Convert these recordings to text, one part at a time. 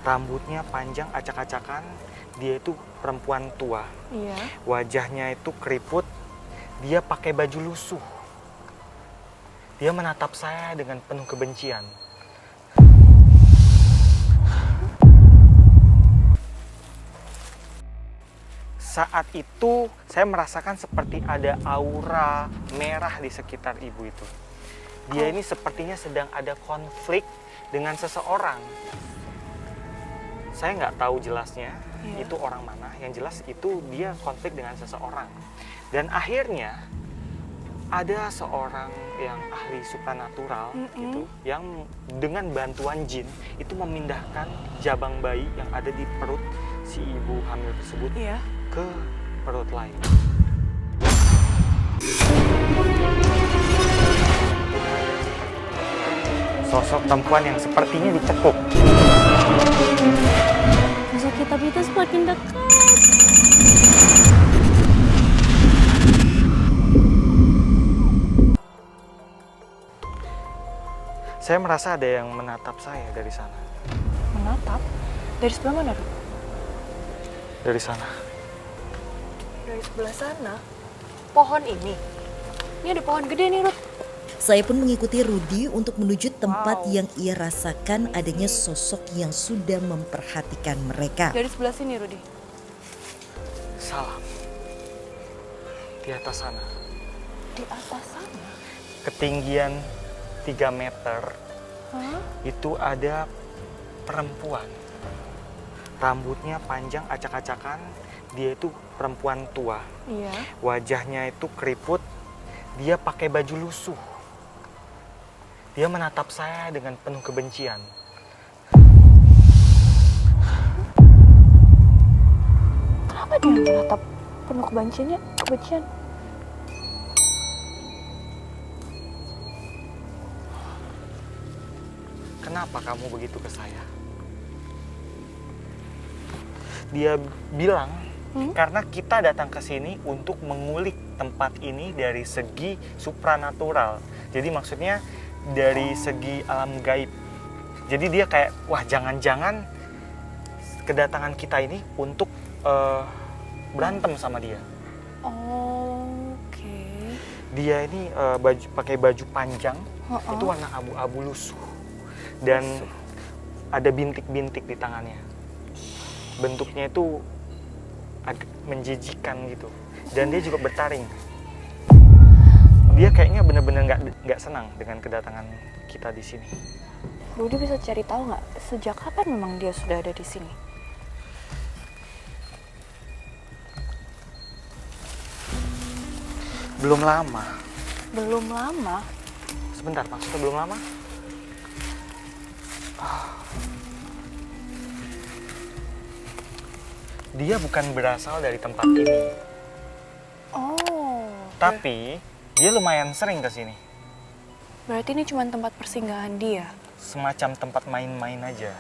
Rambutnya panjang acak-acakan, dia itu perempuan tua. Iya. Wajahnya itu keriput, dia pakai baju lusuh. Dia menatap saya dengan penuh kebencian. Saat itu saya merasakan seperti ada aura merah di sekitar ibu itu. Dia ini sepertinya sedang ada konflik dengan seseorang. Saya nggak tahu jelasnya itu orang mana. Yang jelas itu dia konflik dengan seseorang. Dan akhirnya ada seorang yang ahli supranatural gitu, yang dengan bantuan jin itu memindahkan jabang bayi yang ada di perut si ibu hamil tersebut ke perut lain. Sosok perempuan yang sepertinya dicekuk. Sosok hitam itu semakin dekat. Saya merasa ada yang menatap saya dari sana. Menatap? Dari sebelah mana, Rud? Dari sana. Dari sebelah sana? Pohon ini? Ini ada pohon gede nih, Rud. Saya pun mengikuti Rudi untuk menuju tempat yang ia rasakan adanya sosok yang sudah memperhatikan mereka. Dari sebelah sini, Rudi. Salah. Di atas sana. Di atas sana? Ketinggian 3 meter. Hah? Itu ada perempuan. Rambutnya panjang acak-acakan. Dia itu perempuan tua. Iya. Wajahnya itu keriput. Dia pakai baju lusuh. Dia menatap saya dengan penuh kebencian. Kenapa dia menatap penuh kebencian? Kenapa kamu begitu ke saya? Dia bilang, karena kita datang ke sini untuk mengulik tempat ini dari segi supranatural. Jadi maksudnya dari segi alam gaib. Jadi dia kayak, wah jangan-jangan kedatangan kita ini untuk berantem sama dia. Oke. Dia ini pakai baju panjang, itu warna abu-abu lusuh. Dan ada bintik-bintik di tangannya. Bentuknya itu agak menjijikan gitu. Dan dia juga bertaring. Dia kayaknya bener-bener nggak senang dengan kedatangan kita di sini. Rudi bisa cari tahu nggak sejak kapan memang dia sudah ada di sini? Belum lama. Belum lama? Sebentar, maksudnya belum lama? Dia bukan berasal dari tempat ini. Oh. Tapi dia lumayan sering ke sini. Berarti ini cuma tempat persinggahan dia? Semacam tempat main-main aja.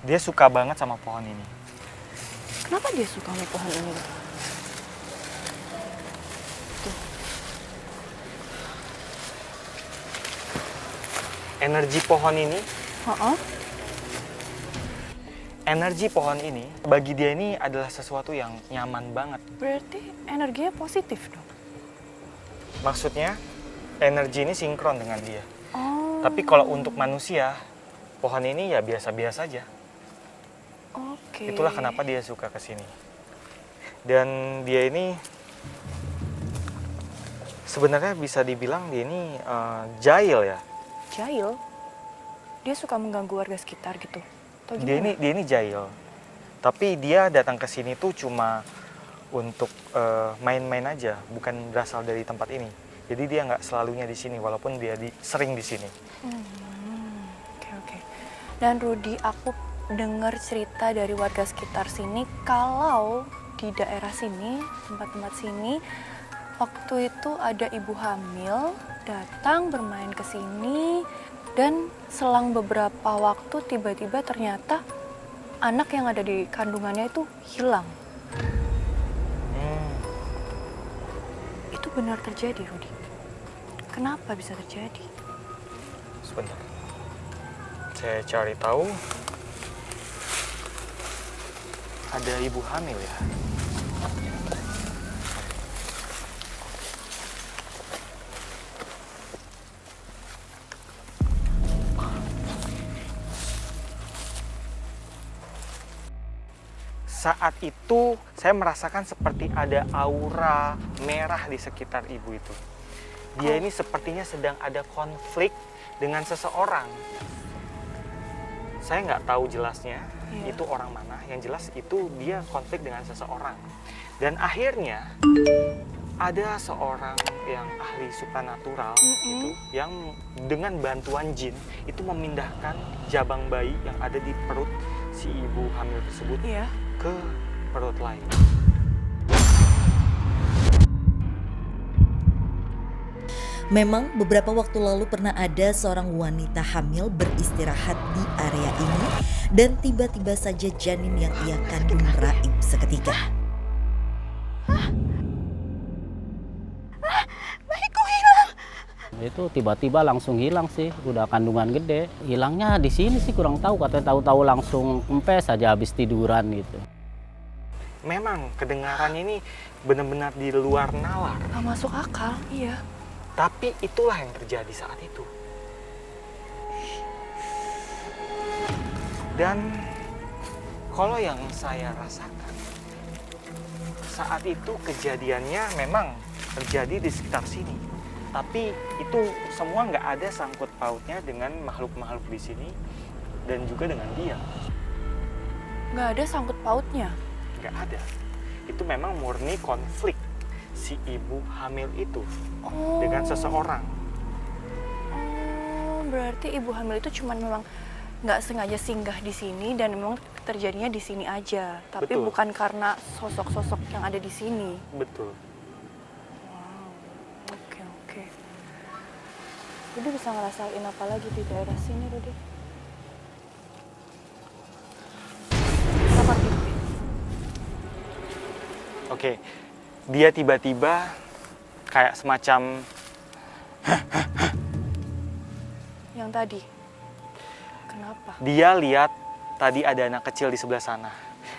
Dia suka banget sama pohon ini. Kenapa dia suka sama pohon ini? Tuh. Energi pohon ini, energi pohon ini bagi dia ini adalah sesuatu yang nyaman banget. Berarti energinya positif dong? Maksudnya energi ini sinkron dengan dia. Oh. Tapi kalau untuk manusia, pohon ini ya biasa-biasa aja. Oke. Itulah kenapa dia suka ke sini. Dan dia ini sebenarnya bisa dibilang dia ini jahil ya. Jahil? Dia suka mengganggu warga sekitar gitu? Atau Dia ini jahil. Tapi dia datang ke sini tuh cuma untuk main-main aja, bukan berasal dari tempat ini. Jadi dia nggak selalunya di sini, walaupun dia sering di sini. Oke. Dan Rudi, aku dengar cerita dari warga sekitar sini kalau di daerah sini, tempat-tempat sini, waktu itu ada ibu hamil datang bermain ke sini dan selang beberapa waktu tiba-tiba ternyata anak yang ada di kandungannya itu hilang. Itu benar terjadi, Rudi. Kenapa bisa terjadi? Sebentar. Saya Saya cari tahu ada ibu hamil ya. Saat itu saya merasakan seperti ada aura merah di sekitar ibu itu. Dia ini sepertinya sedang ada konflik dengan seseorang. Saya nggak tahu jelasnya itu orang mana. Yang jelas itu dia konflik dengan seseorang. Dan akhirnya ada seorang yang ahli supranatural gitu, yang dengan bantuan jin itu memindahkan jabang bayi yang ada di perut si ibu hamil tersebut ke perut lain. Memang beberapa waktu lalu pernah ada seorang wanita hamil beristirahat di area ini dan tiba-tiba saja janin yang ia kandung raib seketika. Bayiku hilang. Itu tiba-tiba langsung hilang sih, udah kandungan gede. Hilangnya di sini sih kurang tahu, katanya tahu-tahu langsung kempes aja habis tiduran gitu. Memang kedengarannya ini benar-benar di luar nalar. Gak masuk akal, iya. Tapi itulah yang terjadi saat itu. Dan kalau yang saya rasakan, saat itu kejadiannya memang terjadi di sekitar sini. Tapi itu semua nggak ada sangkut pautnya dengan makhluk-makhluk di sini dan juga dengan dia. Nggak ada sangkut pautnya? Nggak ada. Itu memang murni konflik si ibu hamil itu dengan seseorang. Berarti ibu hamil itu cuma memang nggak sengaja singgah di sini dan memang terjadinya di sini aja. Tapi Betul. bukan karena sosok-sosok yang ada di sini. Betul. Oke, oke. Rudi bisa ngerasain apa lagi di daerah sini, Rudi? Apa gitu? Oke, dia tiba-tiba kayak semacam Yang tadi? Kenapa? dia lihat tadi ada anak kecil di sebelah sana.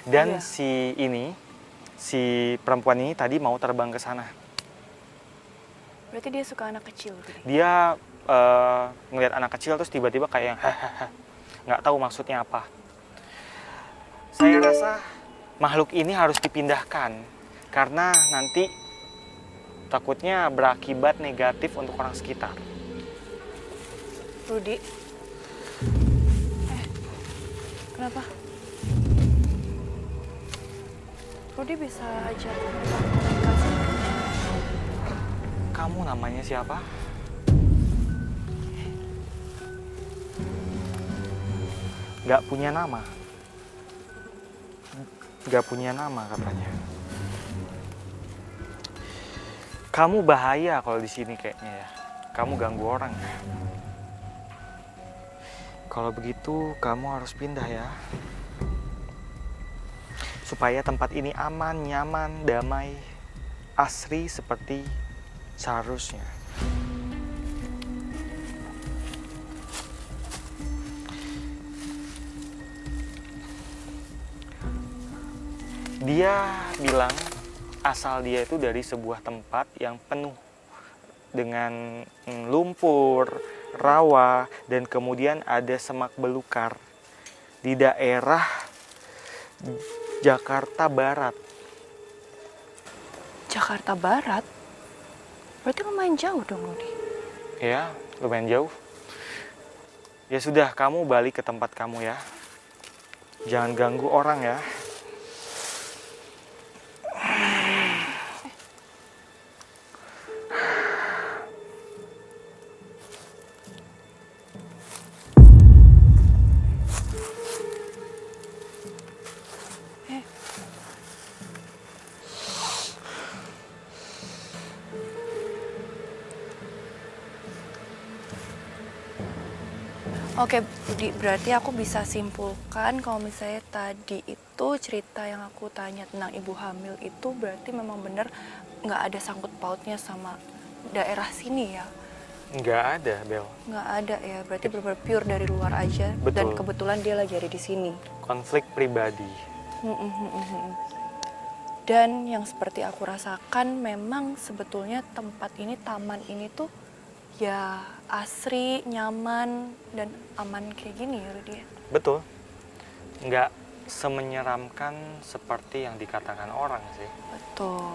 Dan Iya. si perempuan ini tadi mau terbang ke sana. Berarti dia suka anak kecil, Rudi? Dia ngelihat anak kecil terus tiba-tiba kayak yang hahaha, nggak tahu maksudnya apa. Saya rasa makhluk ini harus dipindahkan karena nanti takutnya berakibat negatif untuk orang sekitar. Rudi? Kenapa? Rudi bisa ajak mereka komunikasi? Kamu namanya siapa? Gak punya nama. Gak punya nama katanya. Kamu bahaya kalau di sini kayaknya ya. Kamu ganggu orang ya. Kalau begitu kamu harus pindah ya. Supaya tempat ini aman, nyaman, damai, asri seperti seharusnya. Dia bilang asal dia itu dari sebuah tempat yang penuh dengan lumpur, rawa, dan kemudian ada semak belukar di daerah Jakarta Barat. Jakarta Barat? Berarti lumayan jauh dong, Rudi. Ya, lumayan jauh. Ya sudah, kamu balik ke tempat kamu ya. Jangan ganggu orang ya. Oke, Budi, berarti aku bisa simpulkan kalau misalnya tadi itu cerita yang aku tanya tentang ibu hamil itu berarti memang benar nggak ada sangkut pautnya sama daerah sini ya. Nggak ada, Bel. Nggak ada ya, berarti benar-benar pure dari luar aja. Dan Betul. kebetulan dia lagi ada di sini. Konflik pribadi. Dan yang seperti aku rasakan memang sebetulnya tempat ini, taman ini tuh ya asri, nyaman, dan aman kayak gini ya Rudy. Betul. Nggak semenyeramkan seperti yang dikatakan orang sih. Betul.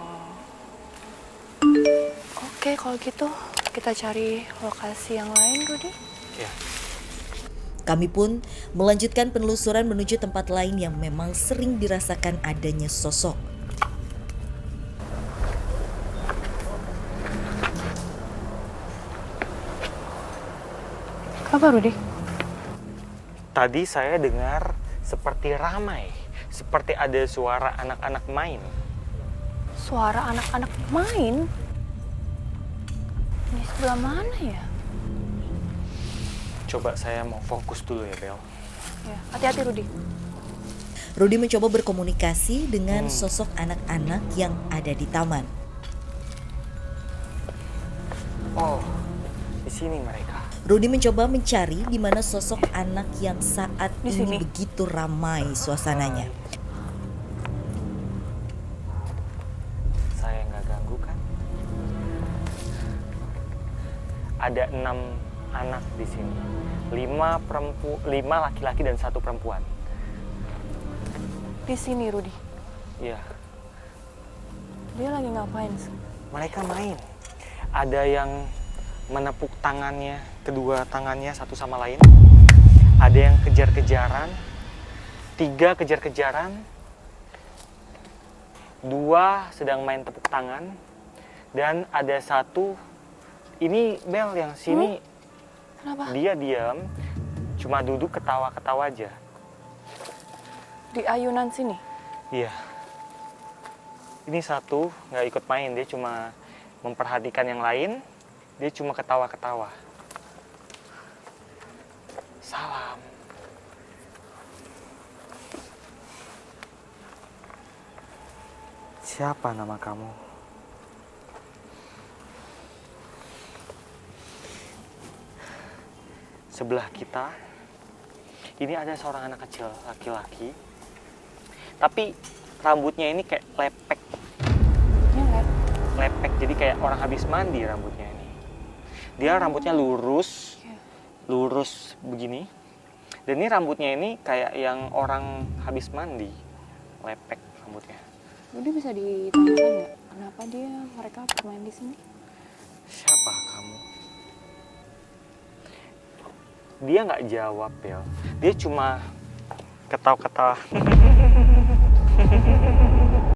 Oke, kalau gitu kita cari lokasi yang lain, Rudy. Ya. Kami pun melanjutkan penelusuran menuju tempat lain yang memang sering dirasakan adanya sosok. Apa, Rudy? Tadi saya dengar seperti ramai, seperti ada suara anak-anak main. Suara anak-anak main? Di sebelah mana ya? Coba saya mau fokus dulu ya, Bel. Ya, hati-hati, Rudy. Rudy mencoba berkomunikasi dengan sosok anak-anak yang ada di taman. Oh, di sini mereka. Rudy mencoba mencari di mana sosok anak yang saat Di ini sini. begitu ramai suasananya. Saya nggak ganggu kan? Ada 6 anak di sini. 5 laki-laki dan 1 perempuan. Di sini, Rudy. Iya, Dia lagi ngapain? mereka main. Ada yang menepuk tangannya, kedua tangannya satu sama lain. Ada yang kejar-kejaran. 3 kejar-kejaran. 2 sedang main tepuk tangan. Dan ada 1, ini Bel yang sini, Kenapa? dia diam, cuma duduk ketawa-ketawa aja. Di ayunan sini? Iya. Ini 1 nggak ikut main, dia cuma memperhatikan yang lain, dia cuma ketawa-ketawa. Salam. Siapa nama kamu? Sebelah kita, ini ada seorang anak kecil, laki-laki. Tapi rambutnya ini kayak lepek, Iya, lepek. Jadi kayak orang habis mandi rambutnya ini. Dia rambutnya lurus, lurus begini. Dan ini rambutnya ini kayak yang orang habis mandi, lepek rambutnya. Rudy bisa ditanyakan nggak kenapa mereka bermain di sini? Siapa kamu? Dia nggak jawab, Bel. Dia cuma ketawa-ketawa.